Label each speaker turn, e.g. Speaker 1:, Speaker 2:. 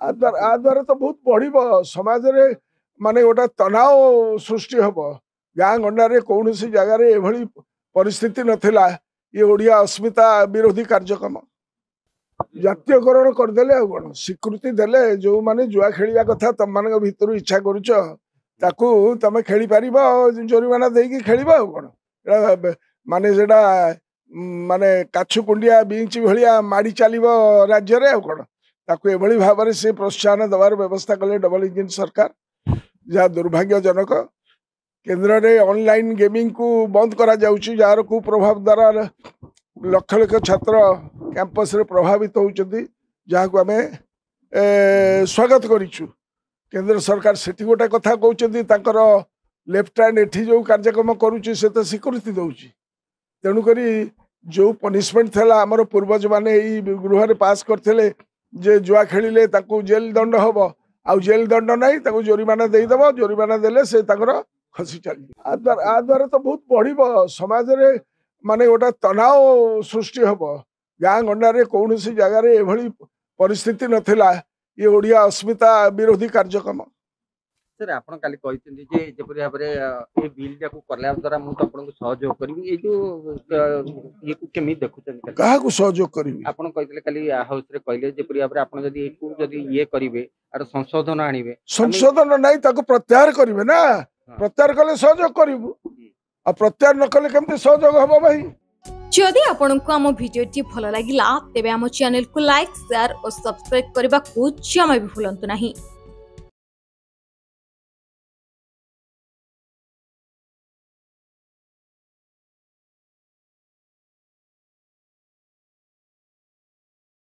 Speaker 1: आ द्वारा तो बहुत बढ़ समाज रे माने गोटा तनाव सृष्टि हम गाँ गंडारे कौन सी जगार एभली परिस्थिति नथिला ये ओडिया अस्मिता विरोधी कार्यक्रम जातीयकरण करदेले आ कौन स्वीकृति देले जो माने जुआ खेलिया कथा तुम मान भीतर इच्छा करुच ताकू तमे खेली पार जोरिमाना देकी खेल कौन माने सेटा माने काछु कुंडिया बीच भलिया माड़ी चलो राज्य रे कौन ताकू एभली भाव से प्रोत्साहन दबार व्यवस्था कले डबल इंजिन सरकार जहाँ दुर्भाग्यजनक केन्द्र रे ऑनलाइन गेमिंग को बंद करा जाउची जार को प्रभाव द्वारा लक्ष लक्ष छात्र कैंपस रे प्रभावित होउचंती जहाँ को आमे स्वागत करिछु केंद्र सरकार सेठी गोटे कथा कहउचंती ताकर लेफ्ट हैंड एठी जो कार्यक्रम करूची से तो स्वीकृति दउची तेणु करी जो पनिशमेंट थला हमर पूर्वज माने एई गृह रे पास करथिले जे जुआ खेलिले ताकू जेल दंड हबो आ जेल दंड नहीं ताकू जोरिमाना देई दबो जोरिमाना देले से ताकर खसी चली आ द्वारा तो बहुत बढ़ समाज रे माने गोटा तनाव सृष्टि हम गाँ गंडारे कौन सी जगार एभली परिस्थिति नथिला ये ओडिया अस्मिता विरोधी कार्यक्रम
Speaker 2: सर आपण काली कहिसेंती जे जेपरि भाबरे ए बिल जाको करला द्वारा मु तो आपन को सहयोग करबी ए जो ये को केमी देखुचन
Speaker 1: कहा को सहयोग करबी
Speaker 2: आपण कहितले काली हाउस रे कहले जेपरि भाबरे आपण जदी एको जदी ये करिवे आर संशोधन आनिवे
Speaker 1: संशोधन नहीं ताको प्रत्याहार करिवे ना प्रत्याहार कले सहयोग करिवु आ प्रत्याहार न कले केमते सहयोग हबो भाई
Speaker 3: जदि आपनको आम भिडियोटी भल लागिला तेबे आम चैनल को लाइक शेयर और सब्सक्राइब करबा को जमा भी भूलंतु नहीं।